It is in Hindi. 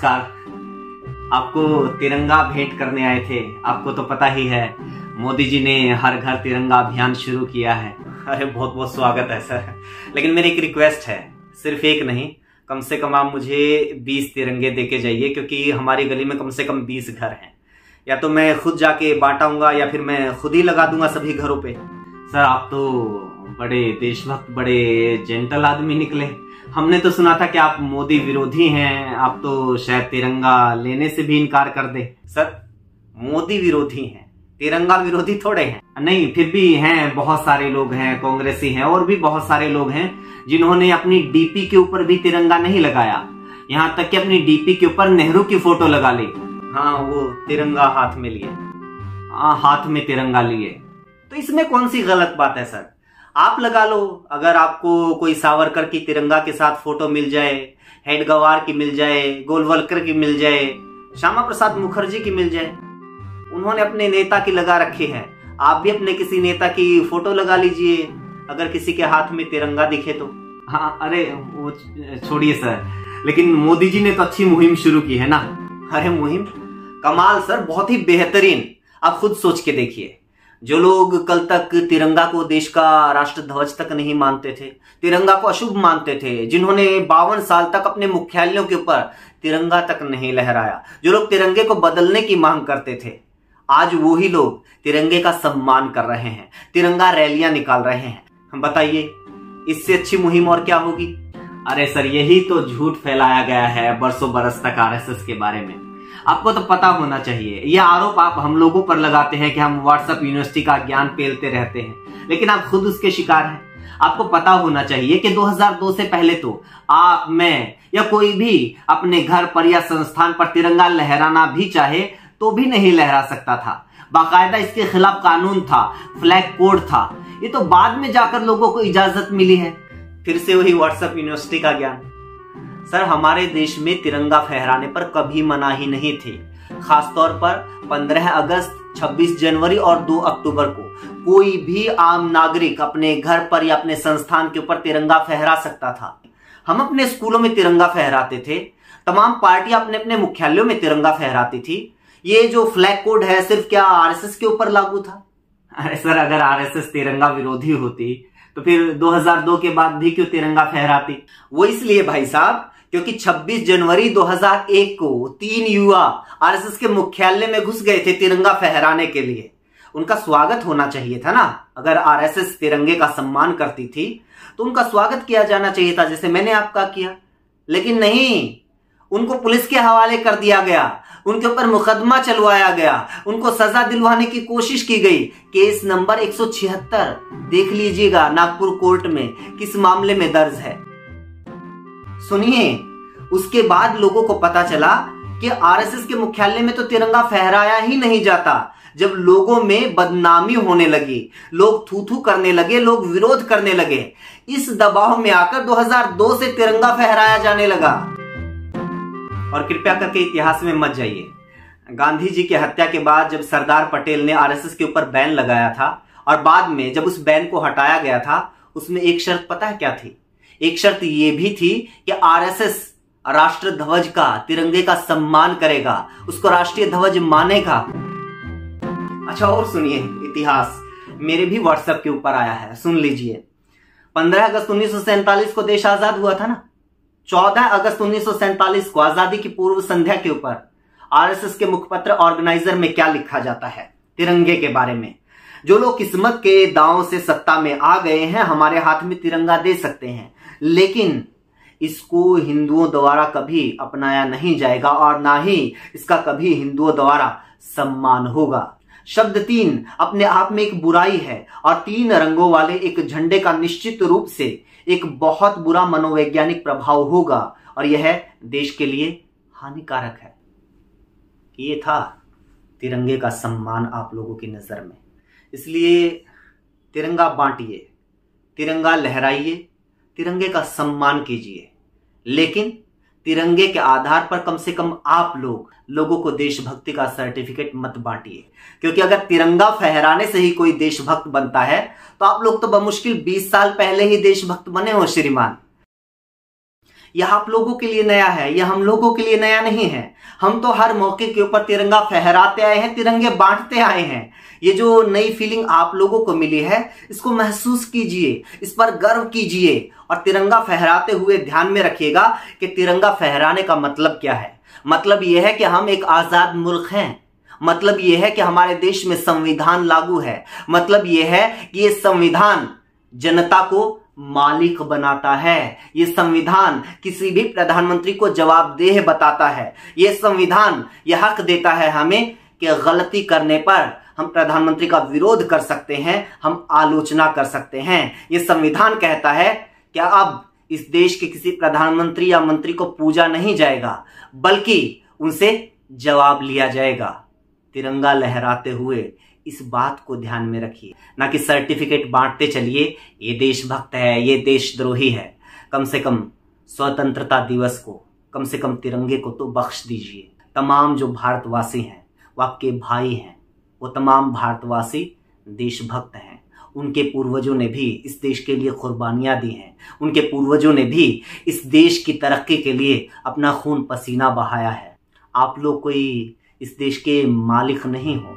नमस्कार। आपको तिरंगा भेंट करने आए थे। आपको तो पता ही है, मोदी जी ने हर घर तिरंगा अभियान शुरू किया है। अरे बहुत बहुत स्वागत है सर। लेकिन मेरी एक रिक्वेस्ट है, सिर्फ एक नहीं, कम से कम आप मुझे 20 तिरंगे देके जाइए, क्योंकि हमारी गली में कम से कम 20 घर हैं। या तो मैं खुद जाके बांटाऊंगा या फिर मैं खुद ही लगा दूंगा सभी घरों पे। सर आप तो बड़े देशभक्त, बड़े जेंटल आदमी निकले। हमने तो सुना था कि आप मोदी विरोधी हैं, आप तो शायद तिरंगा लेने से भी इनकार कर दे। सर मोदी विरोधी हैं, तिरंगा विरोधी थोड़े हैं। नहीं, फिर भी हैं, बहुत सारे लोग हैं, कांग्रेसी हैं और भी बहुत सारे लोग हैं जिन्होंने अपनी डीपी के ऊपर भी तिरंगा नहीं लगाया। यहाँ तक कि अपनी डीपी के ऊपर नेहरू की फोटो लगा ली। हाँ, वो तिरंगा हाथ में लिए। हाँ, हाथ में तिरंगा लिए। तो इसमें कौन सी गलत बात है सर? आप लगा लो। अगर आपको कोई सावरकर की तिरंगा के साथ फोटो मिल जाए, हेडगवार की मिल जाए, गोलवलकर की मिल जाए, श्यामा प्रसाद मुखर्जी की मिल जाए, उन्होंने अपने नेता की लगा रखी है, आप भी अपने किसी नेता की फोटो लगा लीजिए, अगर किसी के हाथ में तिरंगा दिखे तो। हाँ, अरे वो छोड़िए सर, लेकिन मोदी जी ने तो अच्छी मुहिम शुरू की है ना। अरे मुहिम कमाल सर, बहुत ही बेहतरीन। आप खुद सोच के देखिए, जो लोग कल तक तिरंगा को देश का राष्ट्र ध्वज तक नहीं मानते थे, तिरंगा को अशुभ मानते थे, जिन्होंने 52 साल तक अपने मुख्यालयों के ऊपर तिरंगा तक नहीं लहराया, जो लोग तिरंगे को बदलने की मांग करते थे, आज वही लोग तिरंगे का सम्मान कर रहे हैं, तिरंगा रैलियां निकाल रहे हैं। बताइए, इससे अच्छी मुहिम और क्या होगी? अरे सर, यही तो झूठ फैलाया गया है बरसों बरस तक आरएसएस के बारे में। आपको तो पता होना चाहिए। यह आरोप आप हम लोगों पर लगाते हैं कि हम व्हाट्सएप यूनिवर्सिटी का ज्ञान पेलते रहते हैं, लेकिन आप खुद उसके शिकार हैं। आपको पता होना चाहिए कि 2002 से पहले तो आप, मैं या कोई भी अपने घर पर या संस्थान पर तिरंगा लहराना भी चाहे तो भी नहीं लहरा सकता था। बाकायदा इसके खिलाफ कानून था, फ्लैग कोड था। ये तो बाद में जाकर लोगों को इजाजत मिली है। फिर से वही व्हाट्सएप यूनिवर्सिटी का ज्ञान। सर, हमारे देश में तिरंगा फहराने पर कभी मनाही नहीं थी। खासतौर पर 15 अगस्त, 26 जनवरी और 2 अक्टूबर को कोई भी आम नागरिक अपने घर पर या अपने संस्थान के ऊपर तिरंगा फहरा सकता था। हम अपने स्कूलों में तिरंगा फहराते थे, तमाम पार्टियां अपने अपने मुख्यालयों में तिरंगा फहराती थी। ये जो फ्लैग कोड है सिर्फ क्या आरएसएस के ऊपर लागू था? अरे सर, अगर आरएसएस तिरंगा विरोधी होती तो फिर 2002 के बाद भी क्यों तिरंगा फहराती? वो इसलिए भाई साहब, क्योंकि 26 जनवरी 2001 को 3 युवा आरएसएस के मुख्यालय में घुस गए थे तिरंगा फहराने के लिए। उनका स्वागत होना चाहिए था ना। अगर आरएसएस तिरंगे का सम्मान करती थी तो उनका स्वागत किया जाना चाहिए था, जैसे मैंने आपका किया। लेकिन नहीं, उनको पुलिस के हवाले कर दिया गया, उनके ऊपर मुकदमा चलवाया गया, उनको सजा दिलवाने की कोशिश की गई। केस नंबर 176 देख लीजिएगा नागपुर कोर्ट में किस मामले में दर्ज है। सुनिए, उसके बाद लोगों को पता चला कि आरएसएस के मुख्यालय में तो तिरंगा फहराया ही नहीं जाता। जब लोगों में बदनामी होने लगी, लोग थू थू करने लगे, लोग विरोध करने लगे, इस दबाव में आकर 2002 से तिरंगा फहराया जाने लगा। और कृपया करके इतिहास में मत जाइए। गांधी जी की हत्या के बाद जब सरदार पटेल ने आरएसएस के ऊपर बैन लगाया था और बाद में जब उस बैन को हटाया गया था, उसमें एक शर्त पता है क्या थी? एक शर्त यह भी थी कि आरएसएस राष्ट्र ध्वज का, तिरंगे का सम्मान करेगा, उसको राष्ट्रीय ध्वज मानेगा। अच्छा, और सुनिए, इतिहास मेरे भी व्हाट्सएप के ऊपर आया है, सुन लीजिए। 15 अगस्त 1947 को देश आजाद हुआ था ना। 14 अगस्त 1947 को आजादी की पूर्व संध्या के ऊपर आरएसएस के मुखपत्र ऑर्गेनाइजर में क्या लिखा जाता है तिरंगे के बारे में? जो लोग किस्मत के दांव से सत्ता में आ गए हैं, हमारे हाथ में तिरंगा दे सकते हैं, लेकिन इसको हिंदुओं द्वारा कभी अपनाया नहीं जाएगा और ना ही इसका कभी हिंदुओं द्वारा सम्मान होगा। शब्द 3 अपने आप में एक बुराई है और 3 रंगों वाले एक झंडे का निश्चित रूप से एक बहुत बुरा मनोवैज्ञानिक प्रभाव होगा और यह देश के लिए हानिकारक है। ये था तिरंगे का सम्मान आप लोगों की नजर में। इसलिए तिरंगा बांटिए, तिरंगा लहराइए, तिरंगे का सम्मान कीजिए, लेकिन तिरंगे के आधार पर कम से कम आप लोगों को देशभक्ति का सर्टिफिकेट मत बांटिए। क्योंकि अगर तिरंगा फहराने से ही कोई देशभक्त बनता है तो आप लोग तो बमुश्किल 20 साल पहले ही देशभक्त बने हो श्रीमान। यह आप लोगों के लिए नया है, यह हम लोगों के लिए नया नहीं है। हम तो हर मौके के ऊपर तिरंगा फहराते आए हैं, तिरंगे बांटते आए हैं। ये जो नई फीलिंग आप लोगों को मिली है, इसको महसूस कीजिए, इस पर गर्व कीजिए और तिरंगा फहराते हुए ध्यान में रखिएगा कि तिरंगा फहराने का मतलब क्या है। मतलब यह है कि हम एक आजाद मुल्क हैं। मतलब यह है कि हमारे देश में संविधान लागू है। मतलब यह है कि ये संविधान जनता को मालिक बनाता है। ये संविधान किसी भी प्रधानमंत्री को जवाबदेह बताता है। ये संविधान यह हक देता है हमें कि गलती करने पर हम प्रधानमंत्री का विरोध कर सकते हैं, हम आलोचना कर सकते हैं। ये संविधान कहता है कि अब इस देश के किसी प्रधानमंत्री या मंत्री को पूजा नहीं जाएगा, बल्कि उनसे जवाब लिया जाएगा। तिरंगा लहराते हुए इस बात को ध्यान में रखिए, ना कि सर्टिफिकेट बांटते चलिए ये देशभक्त है, ये देशद्रोही है। कम से कम स्वतंत्रता दिवस को, कम से कम तिरंगे को तो बख्श दीजिए। तमाम जो भारतवासी हैं वो आपके भाई हैं, वो तमाम भारतवासी देशभक्त हैं। उनके पूर्वजों ने भी इस देश के लिए कुर्बानियां दी हैं। उनके पूर्वजों ने भी इस देश की तरक्की के लिए अपना खून पसीना बहाया है। आप लोग कोई इस देश के मालिक नहीं हो,